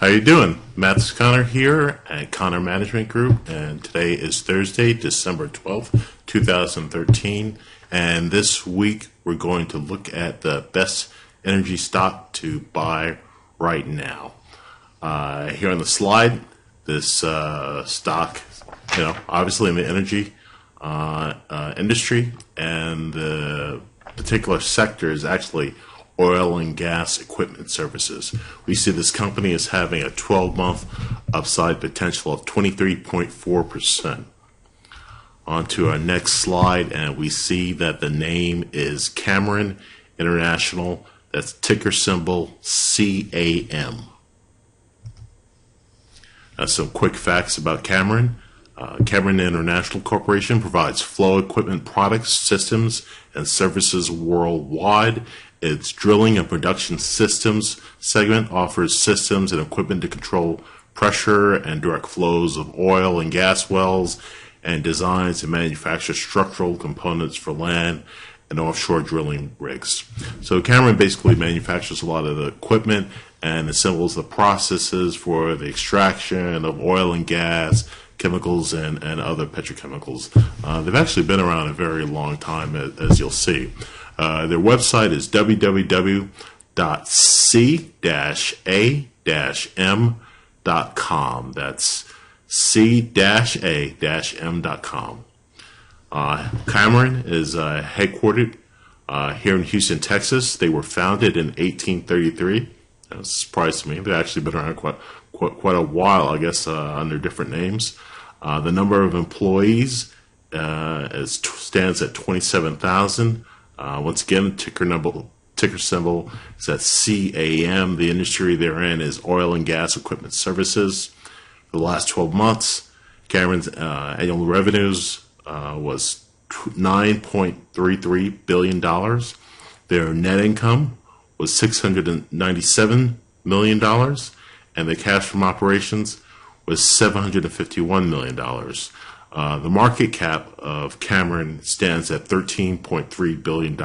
How you doing? Matt Connor here at Connor Management Group, and today is Thursday, December 12th, 2013, and this week we're going to look at the best energy stock to buy right now. Here on the slide, this stock, obviously in the energy industry, and the particular sector is actually oil and gas equipment services. We see this company as having a 12-month upside potential of 23.4%. On to our next slide, and we see that the name is Cameron International. That's ticker symbol CAM. Some quick facts about Cameron. Cameron International Corporation provides flow equipment products, systems, and services worldwide. Its drilling and production systems segment offers systems and equipment to control pressure and direct flows of oil and gas wells, and designs and manufactures structural components for land and offshore drilling rigs. So Cameron basically manufactures a lot of the equipment and assembles the processes for the extraction of oil and gas, chemicals, and other petrochemicals. They've actually been around a very long time, as you'll see. Their website is www.c-a-m.com. That's c-a-m.com. Cameron is headquartered here in Houston, Texas. They were founded in 1833. That's a surprise to me. They've actually been around quite a while, I guess, under different names. The number of employees stands at 27,000. Once again, ticker symbol is at CAM. The industry they're in is oil and gas equipment services. For the last 12 months, Cameron's annual revenues was $9.33 billion. Their net income was $697 million, and the cash from operations was $751 million. The market cap of Cameron stands at $13.3 billion.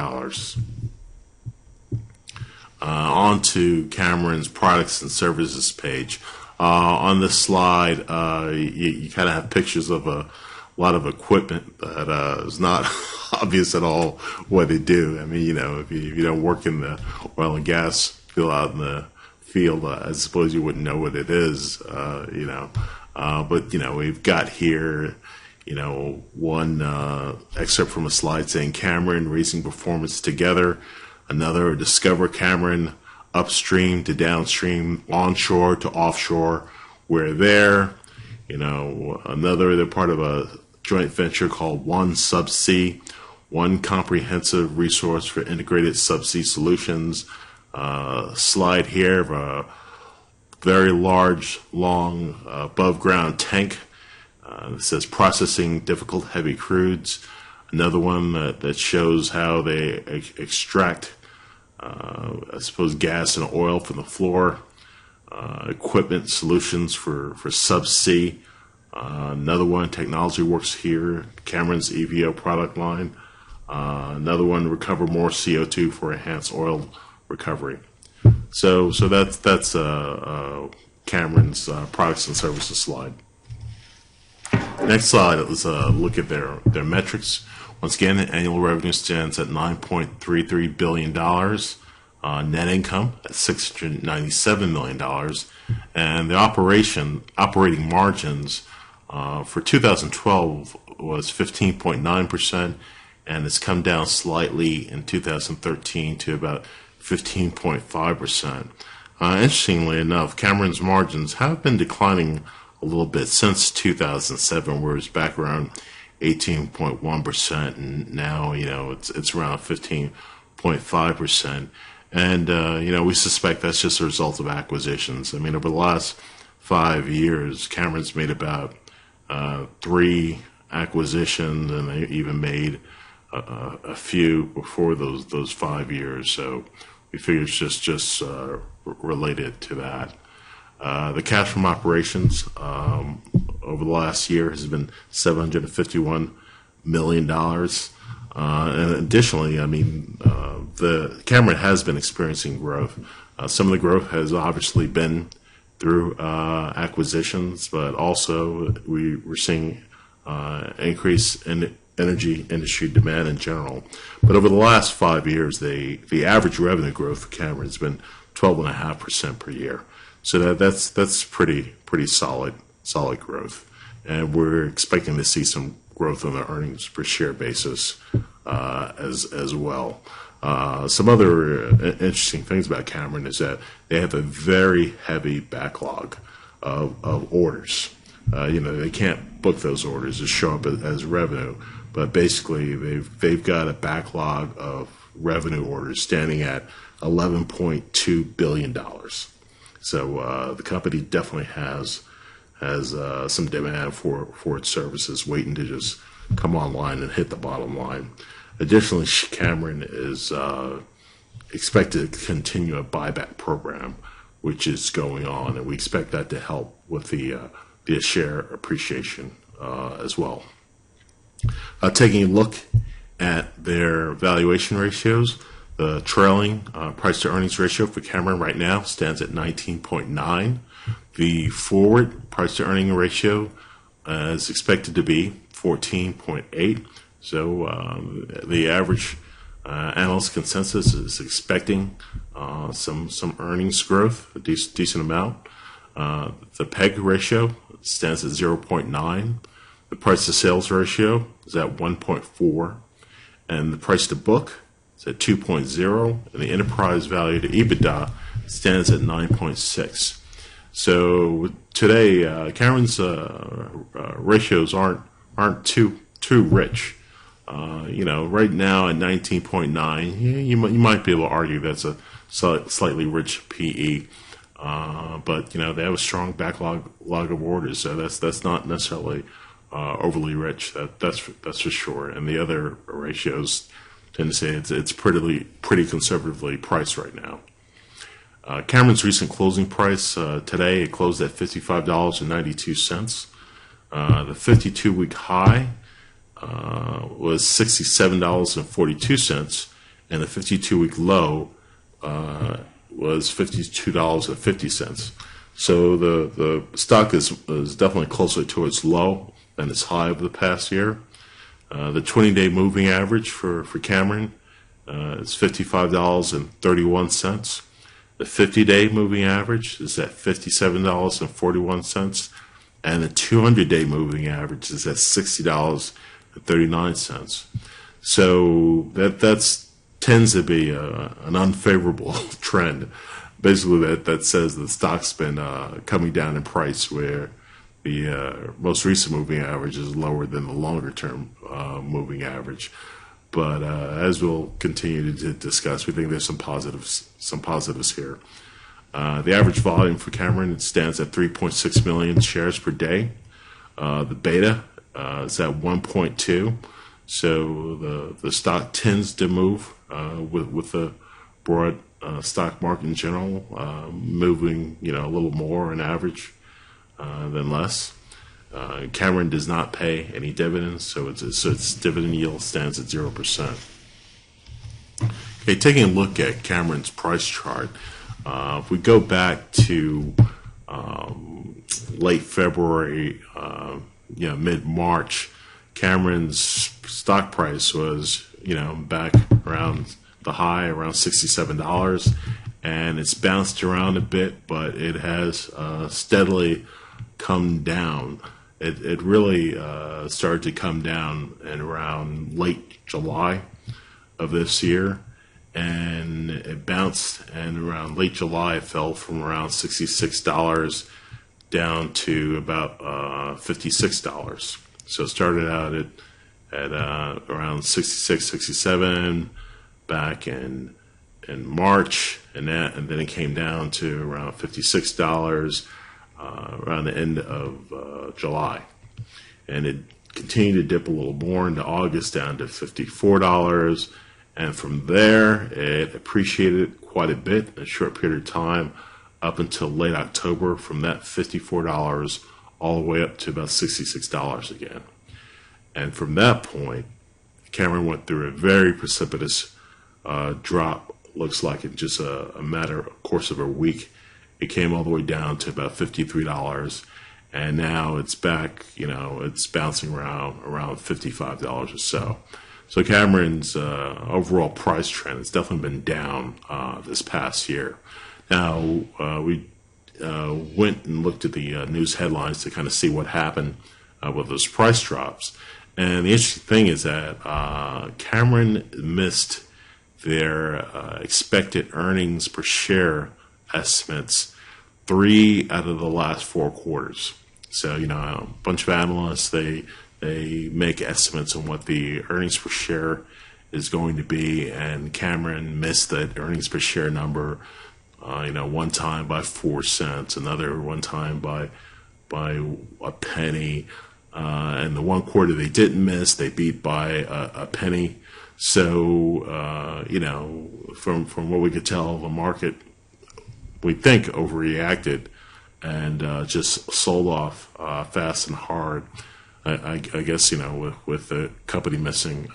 On to Cameron's products and services page. On this slide, you kind of have pictures of a lot of equipment that is not obvious at all what they do. I mean, if you don't work in the oil and gas field out in the field, I suppose you wouldn't know what it is, but we've got here, one excerpt from a slide saying Cameron raising performance together, another discover Cameron upstream to downstream, onshore to offshore. We're there, another, they're part of a joint venture called One Subsea, one comprehensive resource for integrated subsea solutions. Slide here of a very large, long, above-ground tank. It says processing difficult heavy crudes. Another one that shows how they extract, I suppose, gas and oil from the floor. Equipment solutions for subsea. Another one, Technology Works here, Cameron's EVO product line. Another one, recover more CO2 for enhanced oil recovery. So that's Cameron's products and services slide. Next slide, let's look at their metrics. Once again, annual revenue stands at $9.33 billion. Net income at $697 million. And the operating margins for 2012 was 15.9%, and it's come down slightly in 2013 to about 15.5%. Interestingly enough, Cameron's margins have been declining a little bit since 2007, where it was back around 18.1%, and now it's around 15.5%. And we suspect that's just a result of acquisitions. I mean, over the last 5 years, Cameron's made about 3 acquisitions, and they even made a few before those 5 years. So we figure it's just related to that. The cash from operations over the last year has been $751 million. And additionally, the Cameron has been experiencing growth. Some of the growth has obviously been through acquisitions, but also we're seeing increase in energy industry demand in general. But over the last 5 years, the average revenue growth for Cameron has been 12.5% per year. So that's pretty solid growth, and we're expecting to see some growth on the earnings per share basis as well. Some other interesting things about Cameron is that they have a very heavy backlog of orders. They can't book those orders to show up as revenue, but basically they've got a backlog of revenue orders standing at $11.2 billion. So the company definitely has some demand for its services, waiting to just come online and hit the bottom line. Additionally, Cameron is expected to continue a buyback program, which is going on, and we expect that to help with the share appreciation as well. Taking a look at their valuation ratios, the trailing price to earnings ratio for Cameron right now stands at 19.9. The forward price to earning ratio is expected to be 14.8. So the average analyst consensus is expecting some earnings growth, a decent amount. The PEG ratio stands at 0.9. The price to sales ratio is at 1.4, and the price to book is at 2.0, and the enterprise value to EBITDA stands at 9.6. So today, Cameron's ratios aren't too rich. Right now at 19.9, you might be able to argue that's a slightly rich PE, but they have a strong backlog of orders, so that's not necessarily overly rich. That's for sure. And the other ratios tend to say it's pretty conservatively priced right now. Cameron's recent closing price today, it closed at $55.92. The 52-week high was $67.42, and the 52-week low was $52.50. So the stock is definitely closer to its low than its high of the past year. The 20-day moving average for Cameron is $55.31. The 50-day moving average is at $57.41, and the 200-day moving average is at $60.39. So that tends to be an unfavorable trend. Basically, that says the stock's been coming down in price, where the most recent moving average is lower than the longer-term moving average. But as we'll continue to discuss, we think there's some positives here. The average volume for Cameron stands at 3.6 million shares per day. The beta is at 1.2. So the stock tends to move with the broad stock market in general, moving a little more on average than less. Cameron does not pay any dividends, so its dividend yield stands at 0%. Okay, taking a look at Cameron's price chart, if we go back to late February, mid-March, Cameron's stock price was back around the high, around $67, and it's bounced around a bit, but it has steadily come down. It really started to come down in around late July of this year, and it bounced, and around late July it fell from around $66 down to about $56. So it started out at around 66, 67 back in March, and then it came down to around $56 around the end of July, and it continued to dip a little more into August down to $54, and from there it appreciated quite a bit in a short period of time up until late October, from that $54 all the way up to about $66 again. And from that point, Cameron went through a very precipitous drop, looks like in just a course of a week, it came all the way down to about $53, and now it's back. It's bouncing around $55 or so. So Cameron's overall price trend has definitely been down this past year. Now we went and looked at the news headlines to kind of see what happened with those price drops. And the interesting thing is that Cameron missed their expected earnings per share estimates 3 out of the last 4 quarters. So, a bunch of analysts, they make estimates on what the earnings per share is going to be, and Cameron missed that earnings per share number, one time by 4 cents, another one time by a penny, and the one quarter they didn't miss, they beat by a penny. So, from what we could tell, the market, we think, overreacted and just sold off fast and hard. I guess, with the company missing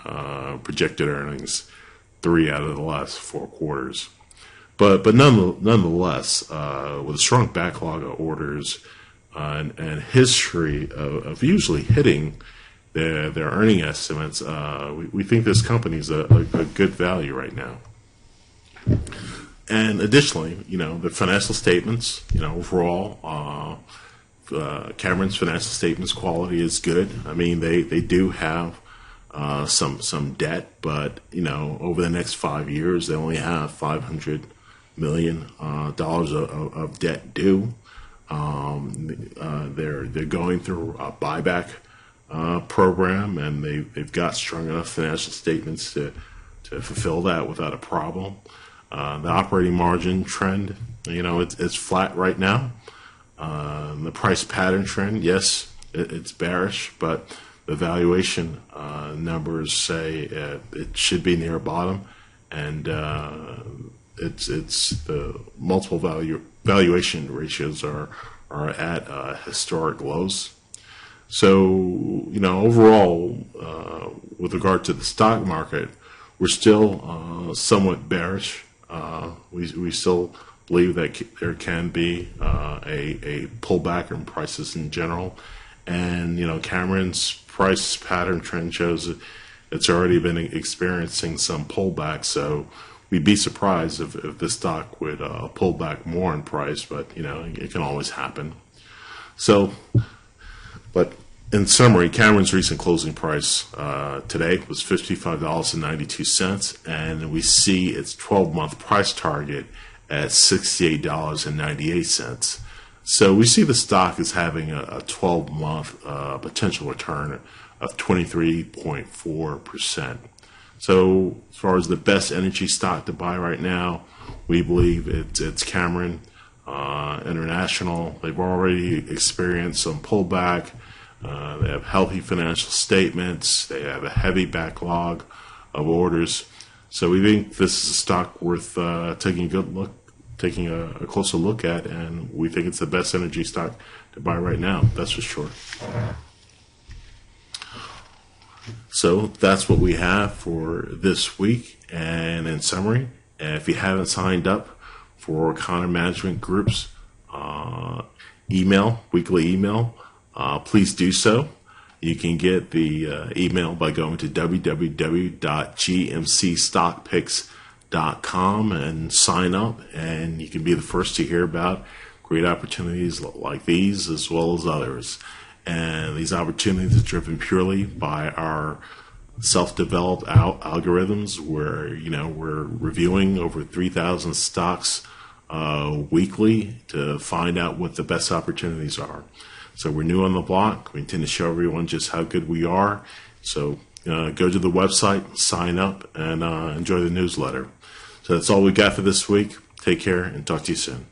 projected earnings 3 out of the last 4 quarters. But nonetheless, with a strong backlog of orders and history of usually hitting their earning estimates, we think this company is a good value right now. And additionally, the financial statements, overall, Cameron's financial statements quality is good. I mean, they do have some debt, but over the next 5 years, they only have $500 million of debt due. They're going through a buyback program, and they've got strong enough financial statements to fulfill that without a problem. The operating margin trend, it's flat right now. The price pattern trend, yes, it's bearish, but the valuation numbers say it should be near a bottom, and it's the multiple valuation ratios are at historic lows. So overall, with regard to the stock market, we're still somewhat bearish. We still believe that there can be a pullback in prices in general, and Cameron's price pattern trend shows it's already been experiencing some pullback. So we'd be surprised if the stock would pull back more in price, but it can always happen. So, but in summary, Cameron's recent closing price today was $55.92, and we see its 12-month price target at $68.98. So we see the stock as having a 12-month potential return of 23.4%. So as far as the best energy stock to buy right now, we believe it's Cameron International. They've already experienced some pullback. They have healthy financial statements. They have a heavy backlog of orders. So we think this is a stock worth taking a closer look at, and we think it's the best energy stock to buy right now. That's for sure. So that's what we have for this week. And in summary, if you haven't signed up for Connor Management Group's weekly email, please do so. You can get the email by going to www.gmcstockpicks.com and sign up, and you can be the first to hear about great opportunities like these as well as others. And these opportunities are driven purely by our self-developed algorithms, where we're reviewing over 3,000 stocks weekly to find out what the best opportunities are. So we're new on the block. We intend to show everyone just how good we are. So go to the website, sign up, and enjoy the newsletter. So that's all we got for this week. Take care, and talk to you soon.